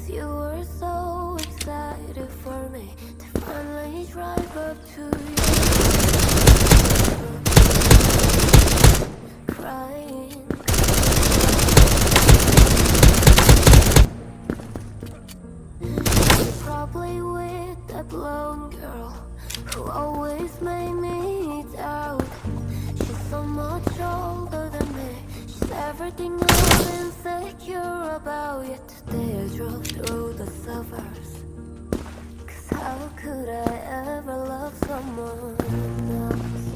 you were so excited for me to finally drive up to you. Crying. You're probably with that blonde girl who always made me doubt. She's so much older than me. She's everything I'm insecure about. Yet today I drove through the suburbs. 'Cause how could I ever love someone else?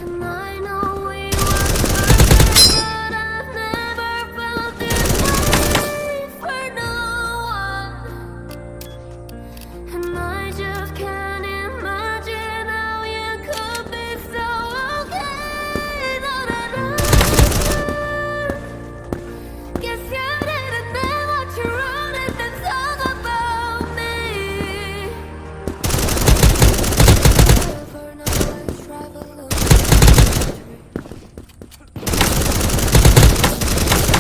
And I know we were perfect, but I've never felt this way for no one. And I just can't imagine how you could be so okay. That I guess you didn't know what you wrote and then talk about me. Forever now I travel alone.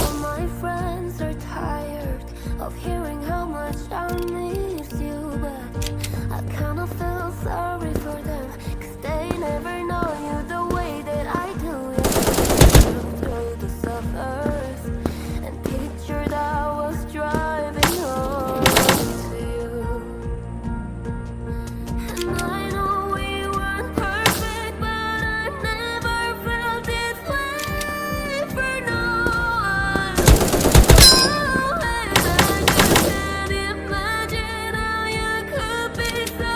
All my friends are tired of hearing how much I miss you, but I kinda feel sorry for them, 'cause they never know you the way that I do. Through the suburbs and pictured I was driving home to you. And I know we weren't perfect, but I never felt this way for no one. Oh, and I just can't imagine how you could be so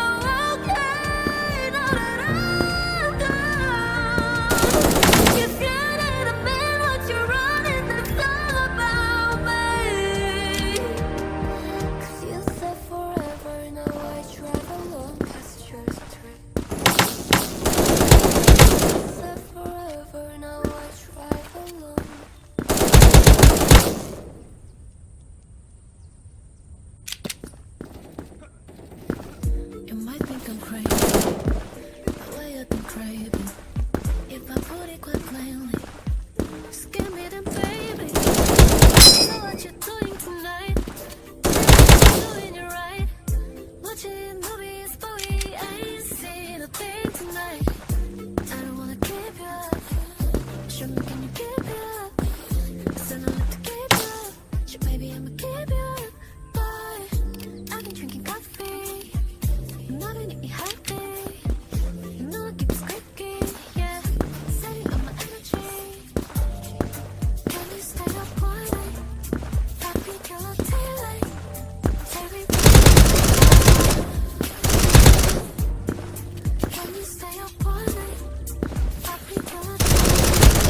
okay. Now that I'm gone, guess you didn't mean what you're running. That's all about me. 'Cause you said forever, now I travel on past your trip. You said forever, now I drive alone. You might think I'm crazy, the way I've been craving. If I put it quite plainly, just give me them, baby. So what you doing tonight? Doing it right. Watching movies, but we ain't seen a thing tonight. I don't wanna keep you up. Show me, can you keep you up? Said I like to keep you up. So baby, I'ma keep you up. Boy, I've been drinking coffee. You know they make me happy. You know I keep it squeaky, yeah. Setting up my energy. Can you stay up all night? Happy till I daylight. Cherry. Can you stay up all night? Happy till I daylight.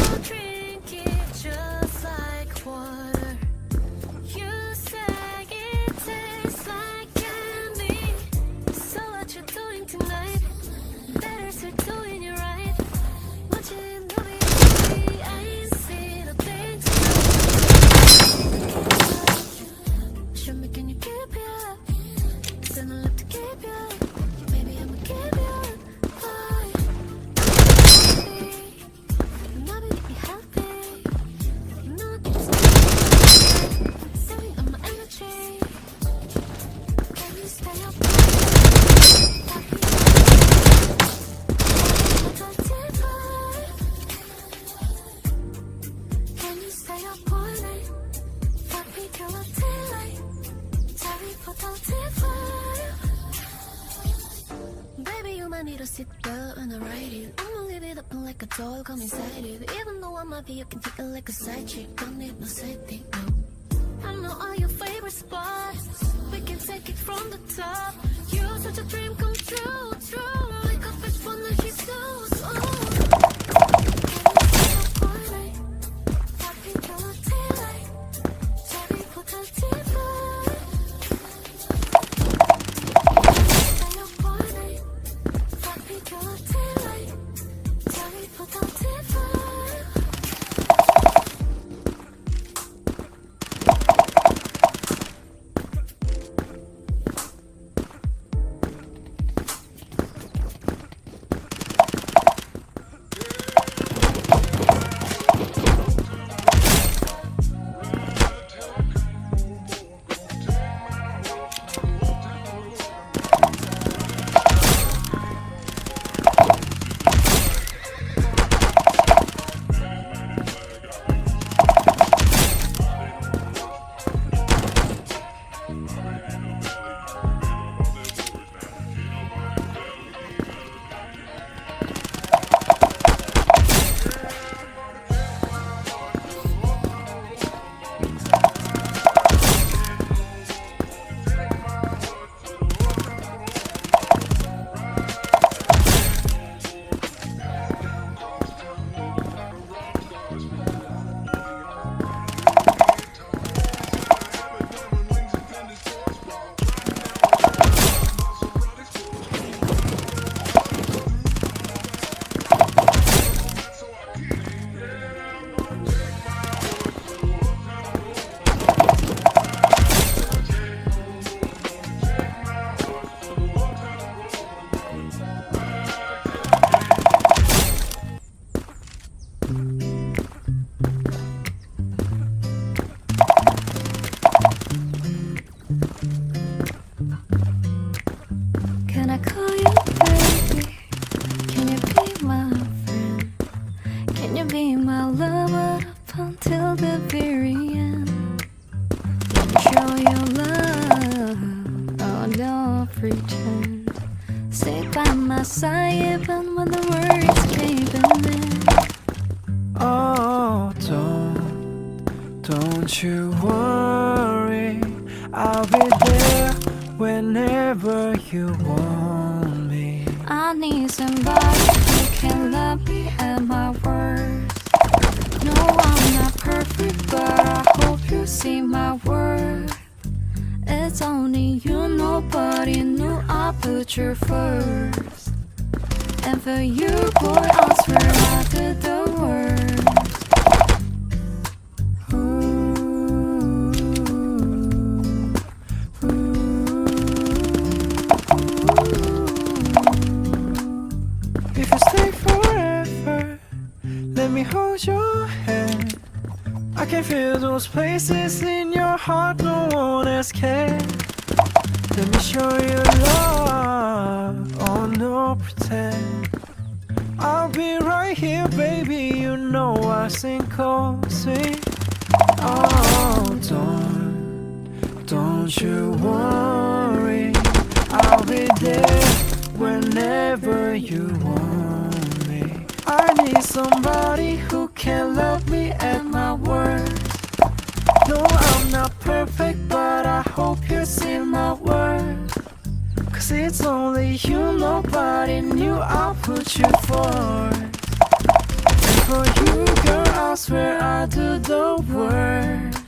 I'll drink it just like water. You say it tastes like candy. So what you doing tonight? Better start doing it right. Watching movies, I ain't seen a thing tonight. Show me, can you keep it up? Said I love to keep you up. Baby, I'ma keep you up. Boy, you know they make me happy. You know I keep it saving up my energy. Can you stay up? Can you stay up all night? Happy till I daylight. Sorry for the divide. Baby, you might need to sit down and write it. I'ma leave it open like a door, come inside it. Even though I might be, you can take it like a side chick. Don't need no safety, no. I know all your favorite spots. We can take it from the top. You're such a dream come true, true. Wake up at one and he's so smooth. Can you stay up all night? Happy till I daylight. Cherry for the divide. Stay up all night. Happy till I daylight. Cherry for the divide. be my lover up until the very end. Let me show you love, oh don't pretend. Stay by my side even when the words caving in. Oh, don't you worry, I'll be there whenever you want me. I need somebody who can love me at my worst. No, I'm not perfect, but I hope you see my worth. It's only you, nobody knew I put you first. And for you, boy, I swear I did the worst. If you stay forever, let me hold your hand. I can feel those places in your heart no one else can. Let me show you love, oh no pretend. I'll be right here, baby, you know I sing cozy. Oh, don't you worry, I'll be there whenever you want me. I need somebody who can love me at my worst. No, I'm not perfect, but I hope you see my worth. Cause it's only you, nobody knew I put you first. And for you, girl, I swear I do the worst.